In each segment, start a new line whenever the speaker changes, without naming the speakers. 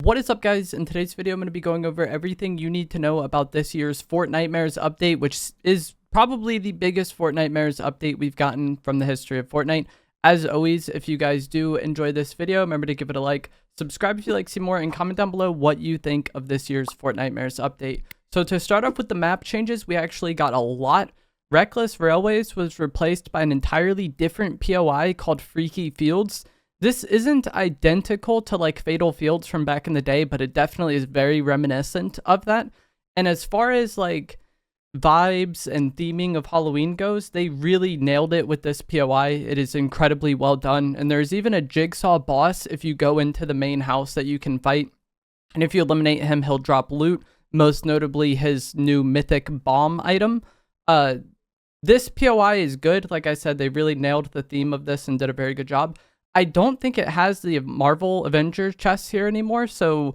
What is up, guys? In today's video, I'm going to be going over everything you need to know about this year's Fortnitemares update, which is probably the biggest Fortnitemares update we've gotten from the history of Fortnite. As always, if you guys do enjoy this video, remember to give it a like, subscribe if you like to see more, and comment down below what you think of this year's Fortnitemares update. So to start off with the map changes, we actually got a lot. Reckless Railways was replaced by an entirely different POI called Freaky Fields. This isn't identical to like Fatal Fields from back in the day, but it definitely is very reminiscent of that. And as far as like vibes and theming of Halloween goes, they really nailed it with this POI. It is incredibly well done. And there's even a jigsaw boss if you go into the main house that you can fight. And if you eliminate him, he'll drop loot, most notably his new mythic bomb item. This POI is good. Like I said, they really nailed the theme of this and did a very good job. I don't think it has the Marvel Avengers chests here anymore, so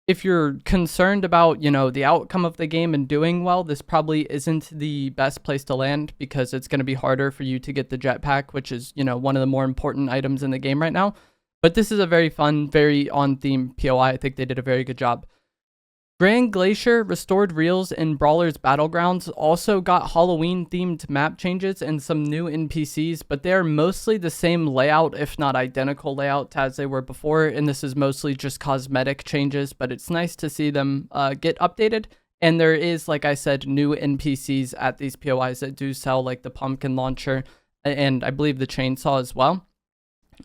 if you're concerned about, the outcome of the game and doing well, this probably isn't the best place to land because it's going to be harder for you to get the jetpack, which is, one of the more important items in the game right now. But this is a very fun, very on-theme POI. I think they did a very good job. Grand Glacier restored reels in Brawler's Battlegrounds also got Halloween-themed map changes and some new NPCs, but they are mostly the same layout, if not identical layout as they were before, and this is mostly just cosmetic changes, but it's nice to see them get updated. And there is, like I said, new NPCs at these POIs that do sell, like the pumpkin launcher and I believe the chainsaw as well.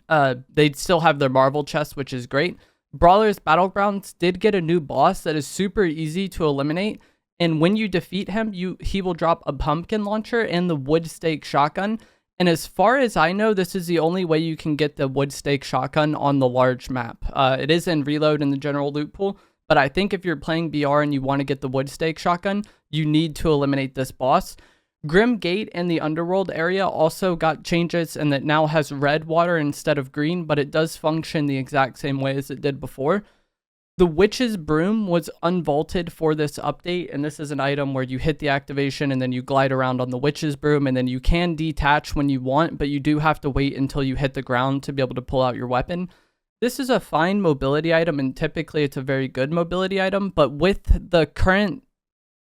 They still have their Marvel chest, which is great. Brawler's Battlegrounds did get a new boss that is super easy to eliminate, and when you defeat him, he will drop a pumpkin launcher and the wood stake shotgun. And as far as I know, this is the only way you can get the wood stake shotgun on the large map. It is in reload in the general loot pool, but I think if you're playing BR and you want to get the wood stake shotgun, you need to eliminate this boss. Grim Gate and the Underworld area also got changes, and it now has red water instead of green, but it does function the exact same way as it did before. The Witch's Broom was unvaulted for this update, and this is an item where you hit the activation and then you glide around on the Witch's Broom, and then you can detach when you want, but you do have to wait until you hit the ground to be able to pull out your weapon. This is a fine mobility item, and typically it's a very good mobility item, but with the current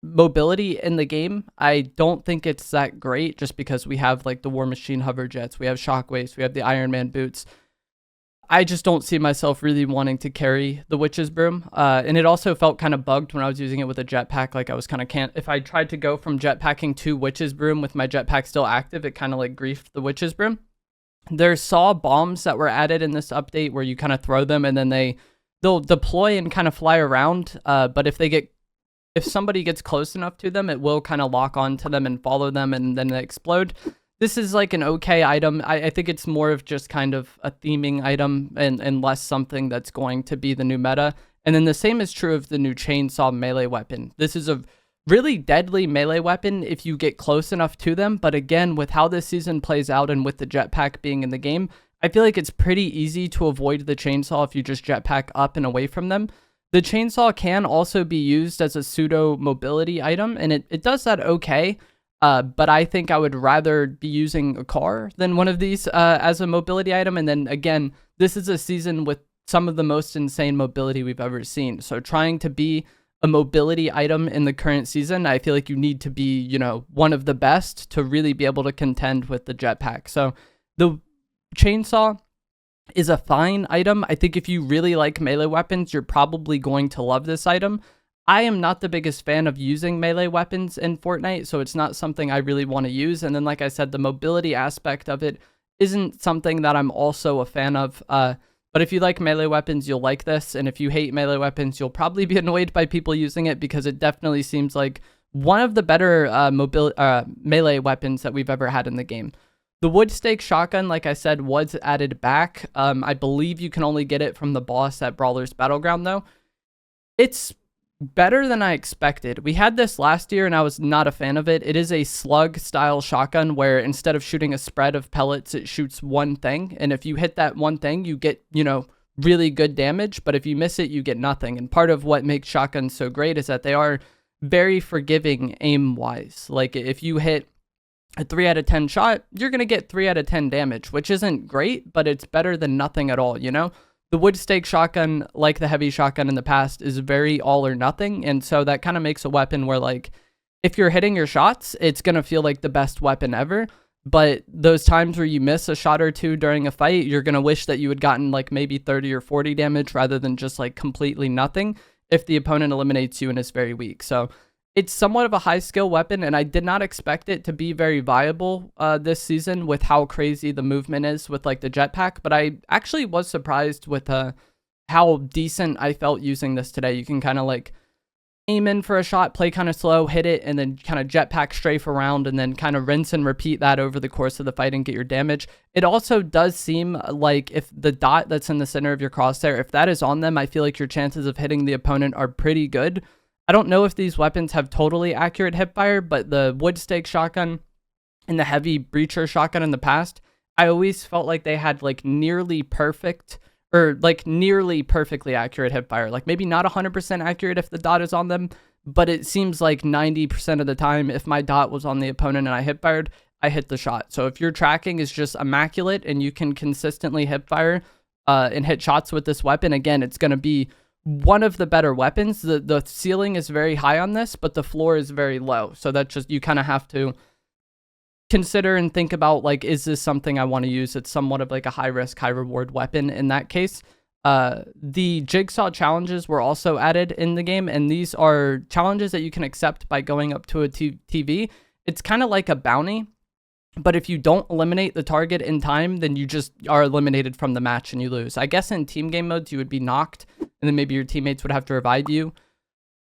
mobility in the game, I don't think it's that great, just because we have like the War Machine hover jets, we have shockwaves, we have the Iron Man boots. I just don't see myself really wanting to carry the Witch's Broom, and it also felt kind of bugged when I was using it with a jetpack. Like I was kind of if I tried to go from jetpacking to Witch's Broom with my jetpack still active, it kind of like griefed the Witch's Broom. There's saw bombs that were added in this update where you kind of throw them and then they'll deploy and kind of fly around, but if somebody gets close enough to them, it will kind of lock onto them and follow them, and then they explode. This is like an okay item. I think it's more of just kind of a theming item and less something that's going to be the new meta. And then the same is true of the new chainsaw melee weapon. This is a really deadly melee weapon if you get close enough to them. But again, with how this season plays out and with the jetpack being in the game, I feel like it's pretty easy to avoid the chainsaw if you just jetpack up and away from them. The chainsaw can also be used as a pseudo mobility item, and it does that okay, but I think I would rather be using a car than one of these as a mobility item. And then again, this is a season with some of the most insane mobility we've ever seen. So trying to be a mobility item in the current season, I feel like you need to be, one of the best to really be able to contend with the jetpack. So the chainsaw is a fine item. I think if you really like melee weapons, you're probably going to love this item. I am not the biggest fan of using melee weapons in Fortnite, so it's not something I really want to use. And then, like I said, the mobility aspect of it isn't something that I'm also a fan of. But if you like melee weapons, you'll like this. And if you hate melee weapons, you'll probably be annoyed by people using it, because it definitely seems like one of the better melee weapons that we've ever had in the game. The wood stake shotgun, like I said, was added back. I believe you can only get it from the boss at Brawler's Battleground, though. It's better than I expected. We had this last year, and I was not a fan of it. It is a slug-style shotgun where instead of shooting a spread of pellets, it shoots one thing. And if you hit that one thing, you get, really good damage. But if you miss it, you get nothing. And part of what makes shotguns so great is that they are very forgiving aim-wise. Like, if you hit a 3 out of 10 shot, you're going to get 3 out of 10 damage, which isn't great, but it's better than nothing at all, the wood stake shotgun, like the heavy shotgun in the past, is very all or nothing. And so that kind of makes a weapon where, like, if you're hitting your shots, it's going to feel like the best weapon ever. But those times where you miss a shot or two during a fight, you're going to wish that you had gotten like maybe 30 or 40 damage rather than just like completely nothing if the opponent eliminates you and is very weak. So it's somewhat of a high skill weapon, and I did not expect it to be very viable this season with how crazy the movement is with like the jetpack. But I actually was surprised with how decent I felt using this today. You can kind of like aim in for a shot, play kind of slow, hit it, and then kind of jetpack strafe around, and then kind of rinse and repeat that over the course of the fight and get your damage. It also does seem like if the dot that's in the center of your crosshair, if that is on them, I feel like your chances of hitting the opponent are pretty good. I don't know if these weapons have totally accurate hipfire, but the wood stake shotgun and the heavy breacher shotgun in the past, I always felt like they had like nearly perfect, or like nearly perfectly accurate hipfire. Like maybe not 100% accurate if the dot is on them, but it seems like 90% of the time, if my dot was on the opponent and I hipfired, I hit the shot. So if your tracking is just immaculate and you can consistently hipfire and hit shots with this weapon, again, it's going to be one of the better weapons. The ceiling is very high on this, but the floor is very low. So that just, you kind of have to consider and think about, like, is this something I want to use? It's somewhat of like a high risk, high reward weapon in that case. The jigsaw challenges were also added in the game, and these are challenges that you can accept by going up to a TV. It's kind of like a bounty, but if you don't eliminate the target in time, then you just are eliminated from the match and you lose. I guess in team game modes, you would be knocked, and then maybe your teammates would have to revive you.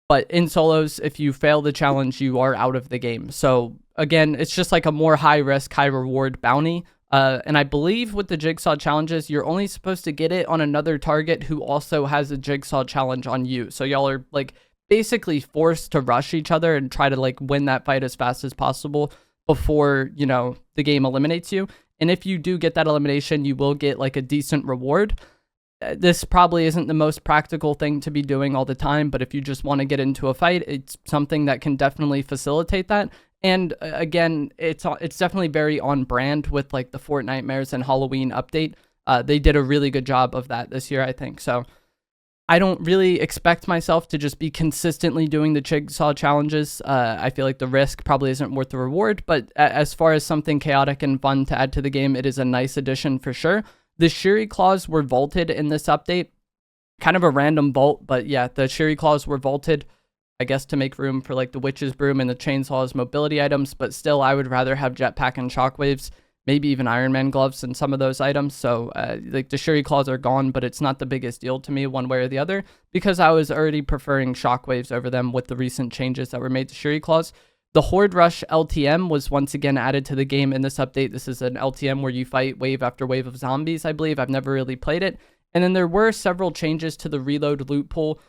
But in solos, if you fail the challenge, you are out of the game. So again, it's just like a more high risk, high reward bounty. And I believe with the jigsaw challenges, you're only supposed to get it on another target who also has a jigsaw challenge on you. So y'all are like basically forced to rush each other and try to like win that fight as fast as possible before, you know, the game eliminates you. And if you do get that elimination, you will get like a decent reward. This probably isn't the most practical thing to be doing all the time, but if you just want to get into a fight, it's something that can definitely facilitate that. And again, it's definitely very on brand with like the Fortnitemares and Halloween update. They did a really good job of that this year, I think. So I don't really expect myself to just be consistently doing the jigsaw challenges. I feel like the risk probably isn't worth the reward, but as far as something chaotic and fun to add to the game, it is a nice addition for sure. The Shiri claws were vaulted in this update. Kind of a random vault, but yeah, the Shiri claws were vaulted, I guess, to make room for like the witch's broom and the chainsaw as mobility items, but still I would rather have jetpack and shockwaves, maybe even Iron Man gloves and some of those items. So like the Shiri claws are gone, but it's not the biggest deal to me one way or the other, because I was already preferring shockwaves over them with the recent changes that were made to Shiri claws. The Horde Rush LTM was once again added to the game in this update. This is an LTM where you fight wave after wave of zombies, I believe. I've never really played it. And then there were several changes to the reload loot pool.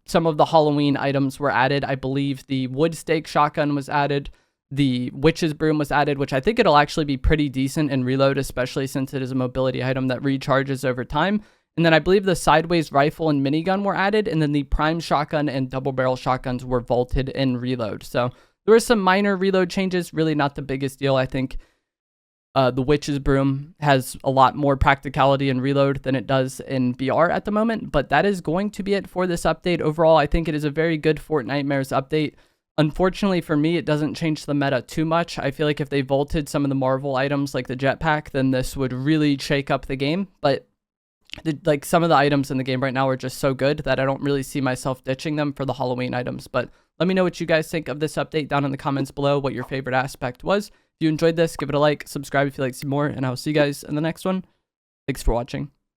Some of the Halloween items were added. I believe the wood stake shotgun was added. The witch's broom was added, which I think it'll actually be pretty decent in reload, especially since it is a mobility item that recharges over time. And then I believe the sideways rifle and minigun were added. And then the prime shotgun and double barrel shotguns were vaulted in reload. So there were some minor reload changes, really not the biggest deal. I think the witch's broom has a lot more practicality in reload than it does in BR at the moment, but that is going to be it for this update. Overall, I think it is a very good Fortnitemares update. Unfortunately for me, it doesn't change the meta too much. I feel like if they vaulted some of the Marvel items like the jetpack, then this would really shake up the game, but like some of the items in the game right now are just so good that I don't really see myself ditching them for the Halloween items. But let me know what you guys think of this update down in the comments below, what your favorite aspect was. If you enjoyed this, give it a like, subscribe if you'd like to see more, and I'll see you guys in the next one. Thanks for watching.